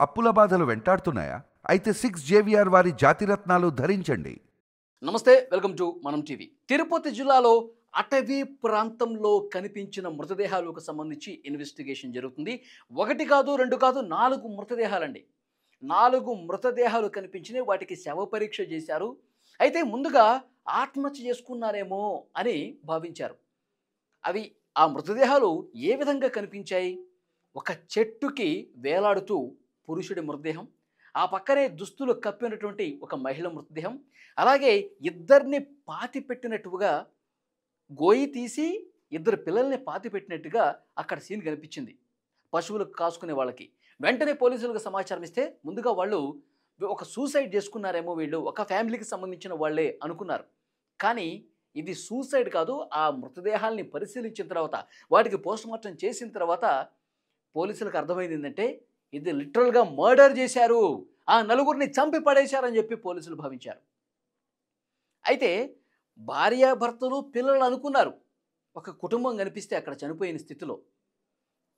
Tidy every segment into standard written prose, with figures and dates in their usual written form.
అప్పుల బాధలు వెంటాడుతున్నాయా? అయితే 6 జేవిఆర్ వారి జాతిరత్నాలు ధరించండి. నమస్తే, వెల్కమ్ టు మనం టీవీ. తిరుపతి జిల్లాలో అటవీ ప్రాంతంలో కనిపించిన మృతదేహాలకు సంబంధించి ఇన్వెస్టిగేషన్ జరుగుతుంది. ఒకటి కాదు, రెండు కాదు, 4 మృతదేహాలండి. 4 మృతదేహాలు కనిపించినాయి. వాటికి శవ పరీక్ష చేశారు. అయితే ముందుగా ఆత్మహత్య చేసుకున్నారేమో అని భావించారు. అవి ఆ మృతదేహాలు ఏ విధంగా కనిపించాయి? ఒక చెట్టుకి వేలాడుతూ పురుషుడి మృతదేహం, ఆ పక్కనే దుస్తులు కప్పినటువంటి ఒక మహిళ మృతదేహం, అలాగే ఇద్దరిని పాతిపెట్టినట్టుగా గోయి తీసి ఇద్దరు పిల్లల్ని పాతిపెట్టినట్టుగా అక్కడ సీన్ కనిపించింది పశువులకు కాసుకునే వాళ్ళకి. వెంటనే పోలీసులకు సమాచారం ఇస్తే ముందుగా వాళ్ళు ఒక సూసైడ్ చేసుకున్నారేమో, వీళ్ళు ఒక ఫ్యామిలీకి సంబంధించిన వాళ్ళే అనుకున్నారు. కానీ ఇది సూసైడ్ కాదు. ఆ మృతదేహాల్ని పరిశీలించిన తర్వాత, వాటికి పోస్ట్మార్టం చేసిన తర్వాత పోలీసులకు అర్థమైంది ఏంటంటే ఇది లిటరల్గా మర్డర్ చేశారు, ఆ నలుగురిని చంపి పడేశారని చెప్పి పోలీసులు భావించారు. అయితే భార్యాభర్తలు పిల్లలు అనుకున్నారు ఒక కుటుంబం కనిపిస్తే అక్కడ చనిపోయిన స్థితిలో.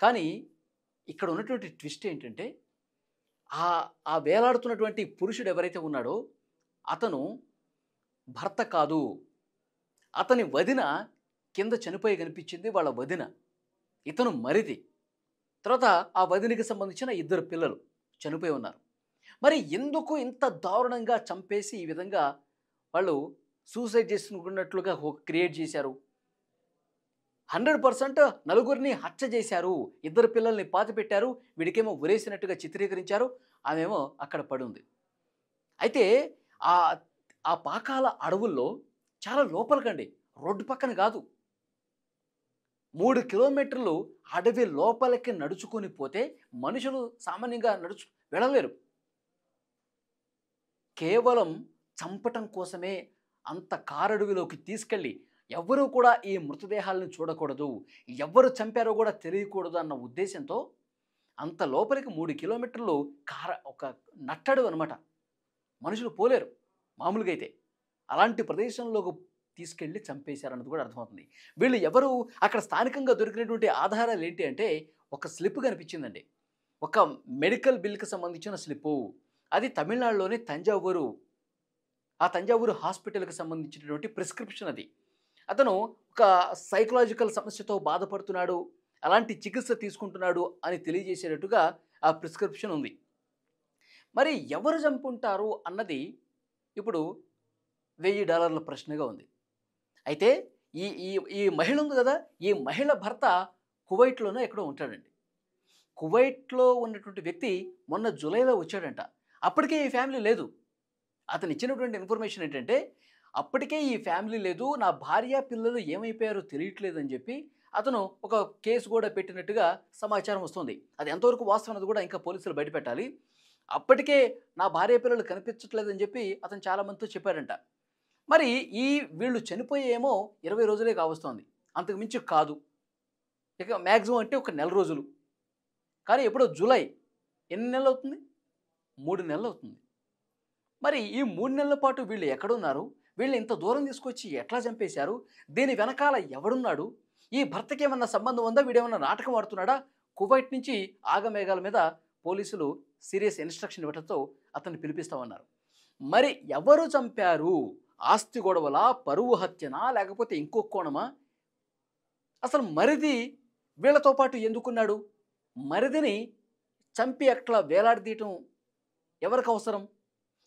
కానీ ఇక్కడ ఉన్నటువంటి ట్విస్ట్ ఏంటంటే ఆ ఆ వేలాడుతున్నటువంటి పురుషుడు ఎవరైతే ఉన్నాడో అతను భర్త కాదు, అతని వదిన కింద చనిపోయి కనిపించింది, వాళ్ళ వదిన. ఇతను మరిది. తర్వాత ఆ వదినికి సంబంధించిన ఇద్దరు పిల్లలు చనిపోయి ఉన్నారు. మరి ఎందుకు ఇంత దారుణంగా చంపేసి ఈ విధంగా వాళ్ళు సూసైడ్ చేసుకున్నట్లుగా క్రియేట్ చేశారు? 100% నలుగురిని హత్య చేశారు, ఇద్దరు పిల్లల్ని పాతిపెట్టారు, వీడికేమో ఉరేసినట్టుగా చిత్రీకరించారు, ఆమెమో అక్కడ పడి ఉంది. అయితే ఆ ఆ పాకాల అడవుల్లో చాలా లోపలికండి, రోడ్డు పక్కన కాదు, 3 కిలోమీటర్లు అడవి లోపలికి నడుచుకొని పోతే మనుషులు సామాన్యంగా వెళ్ళలేరు. కేవలం చంపటం కోసమే అంత కారడవిలోకి తీసుకెళ్ళి ఎవ్వరూ కూడా ఈ మృతదేహాలను చూడకూడదు, ఎవరు చంపారో కూడా తెలియకూడదు అన్న ఉద్దేశంతో అంత లోపలికి 3 కిలోమీటర్లు ఒక నట్టడు అనమాట. మనుషులు పోలేరు మామూలుగా అయితే. అలాంటి ప్రదేశంలోకి తీసుకెళ్ళి చంపేశారన్నది కూడా అర్థమవుతుంది. వీళ్ళు ఎవరు? అక్కడ స్థానికంగా దొరికినటువంటి ఆధారాలు ఏంటి అంటే ఒక స్లిప్ కనిపించిందండి, ఒక మెడికల్ బిల్కి సంబంధించిన స్లిప్పు. అది తమిళనాడులోని తంజావూరు, ఆ తంజావూరు హాస్పిటల్కి సంబంధించినటువంటి ప్రిస్క్రిప్షన్ అది. అతను ఒక సైకలాజికల్ సమస్యతో బాధపడుతున్నాడు, అలాంటి చికిత్స తీసుకుంటున్నాడు అని తెలియజేసేటట్టుగా ఆ ప్రిస్క్రిప్షన్ ఉంది. మరి ఎవరు చంపుంటారు అన్నది ఇప్పుడు $1000 ప్రశ్నగా ఉంది. అయితే ఈ ఈ ఈ మహిళ ఉంది కదా, ఈ మహిళ భర్త కువైట్లోనే ఎక్కడో ఉంటాడండి. కువైట్లో ఉన్నటువంటి వ్యక్తి మొన్న జూలైలో వచ్చాడంట. అప్పటికే ఈ ఫ్యామిలీ లేదు. అతను ఇచ్చినటువంటి ఇన్ఫర్మేషన్ ఏంటంటే అప్పటికే ఈ ఫ్యామిలీ లేదు, నా భార్య పిల్లలు ఏమైపోయారో తెలియట్లేదు అని చెప్పి అతను ఒక కేసు కూడా పెట్టినట్టుగా సమాచారం వస్తుంది. అది ఎంతవరకు వాస్తవం అన్నది కూడా ఇంకా పోలీసులు బయటపెట్టాలి. అప్పటికే నా భార్య పిల్లలు కనిపించట్లేదని చెప్పి అతను చాలామందితో చెప్పాడంట. మరి వీళ్ళు చనిపోయేమో 20 రోజులే కావస్తోంది, అంతకు మించి కాదు. ఇక మ్యాక్సిమం అంటే ఒక నెల రోజులు. కానీ ఎప్పుడో జూలై, ఎన్ని నెలలు అవుతుంది? 3 నెలలు అవుతుంది. మరి ఈ 3 నెలల పాటు వీళ్ళు ఎక్కడున్నారు? వీళ్ళు ఇంత దూరం తీసుకొచ్చి ఎట్లా చంపేశారు? దీని వెనకాల ఎవడున్నాడు? ఈ భర్తకి ఏమన్నా సంబంధం ఉందా? వీడేమన్నా నాటకం ఆడుతున్నాడా? కువైట్ నుంచి ఆగమేఘాల మీద పోలీసులు సీరియస్ ఇన్స్ట్రక్షన్ ఇవ్వడంతో అతన్ని పిలిపిస్తా ఉన్నారు. మరి ఎవరు చంపారు? ఆస్తి గొడవలా, పరువు హత్యనా, లేకపోతే ఇంకో కోణమా? అసలు మరిది వీళ్ళతో పాటు ఎందుకున్నాడు? మరిదిని చంపి అట్లా వేలాడదీయటం ఎవరికి అవసరం?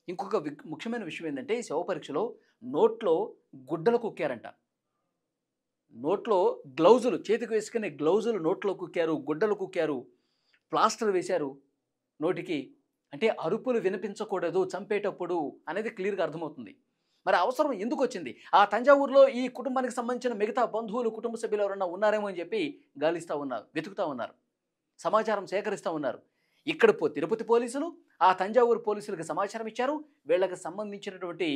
ఇంకొక ముఖ్యమైన విషయం ఏంటంటే ఈ శవ పరీక్షలో నోట్లో గుడ్డలు కుక్కారంట. నోట్లో గ్లౌజులు, చేతికి వేసుకునే గ్లౌజులు నోట్లో కుక్కారు, గుడ్డలు కుక్కారు, ప్లాస్టర్ వేశారు నోటికి. అంటే అరుపులు వినిపించకూడదు చంపేటప్పుడు అనేది క్లియర్గా అర్థమవుతుంది. మరి అవసరం ఎందుకు వచ్చింది? ఆ తంజావూరులో ఈ కుటుంబానికి సంబంధించిన మిగతా బంధువులు, కుటుంబ సభ్యులు ఎవరన్నా ఉన్నారేమో అని చెప్పి గాలిస్తూ ఉన్నారు, వెతుకుతూ ఉన్నారు, సమాచారం సేకరిస్తూ ఉన్నారు. ఇక్కడ తిరుపతి పోలీసులు ఆ తంజావూరు పోలీసులకు సమాచారం ఇచ్చారు. వీళ్ళకి సంబంధించినటువంటి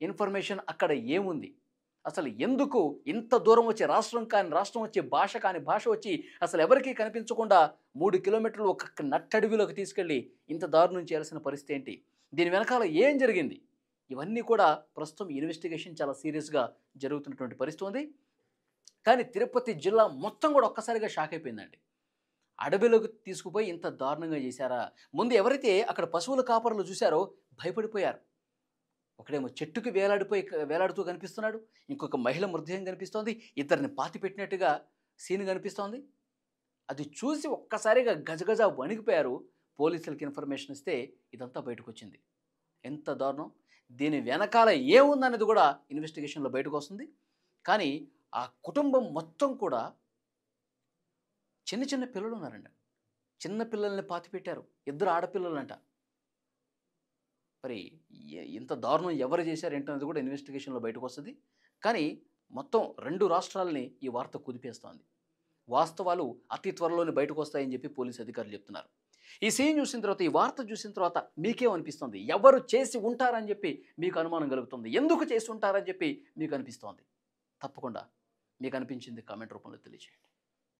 ఇన్ఫర్మేషన్ అక్కడ ఏముంది, అసలు ఎందుకు ఇంత దూరం వచ్చి, రాష్ట్రం కాని రాష్ట్రం వచ్చి, భాష కాని భాష వచ్చి, అసలు ఎవరికీ కనిపించకుండా 3 కిలోమీటర్లు ఒక నట్టడవిలోకి తీసుకెళ్ళి ఇంత దారుణం చేయాల్సిన పరిస్థితి ఏంటి? దీని వెనకాల ఏం జరిగింది? ఇవన్నీ కూడా ప్రస్తుతం ఇన్వెస్టిగేషన్ చాలా సీరియస్గా జరుగుతున్నటువంటి పరిస్థితి ఉంది. కానీ తిరుపతి జిల్లా మొత్తం కూడా ఒక్కసారిగా షాక్ అయిపోయిందండి. అడవిలోకి తీసుకుపోయి ఇంత దారుణంగా చేశారా? ముందు ఎవరైతే అక్కడ పశువుల కాపరులు చూశారో భయపడిపోయారు. ఒకడేమో చెట్టుకి వేలాడుతూ కనిపిస్తున్నాడు. ఇంకొక మహిళ మృతదేహం కనిపిస్తోంది. ఇద్దరిని పాతిపెట్టినట్టుగా సీన్ కనిపిస్తోంది. అది చూసి ఒక్కసారిగా గజగజ వణికిపోయారు. పోలీసులకి ఇన్ఫర్మేషన్ ఇస్తే ఇదంతా బయటకొచ్చింది. ఎంత దారుణం! దీని వెనకాల ఏముందనేది కూడా ఇన్వెస్టిగేషన్‌లో బయటకొస్తుంది. కానీ ఆ కుటుంబం మొత్తం కూడా చిన్న చిన్న పిల్లలున్నారండి. చిన్న పిల్లల్ని పాతిపెట్టారు. ఇద్దరు ఆడపిల్లలంట. మరి ఇంత దారుణం ఎవరు చేశారు ఏంటనేది కూడా ఇన్వెస్టిగేషన్‌లో బయటకొస్తది. కానీ మొత్తం 2 రాష్ట్రాలని ఈ వార్త కుదిపేస్తోంది. వాస్తవాలు అతి త్వరలోనే బయటకొస్తాయని చెప్పి పోలీసు అధికారులు చెప్తున్నారు. ఈ సీన్ చూసిన తర్వాత, ఈ వార్త చూసిన తర్వాత మీకేమనిపిస్తుంది? ఎవరు చేసి ఉంటారని చెప్పి మీకు అనుమానం కలుగుతుంది? ఎందుకు చేసి ఉంటారని చెప్పి మీకు అనిపిస్తోంది? తప్పకుండా మీకు అనిపించింది కామెంట్ రూపంలో తెలియజేయండి.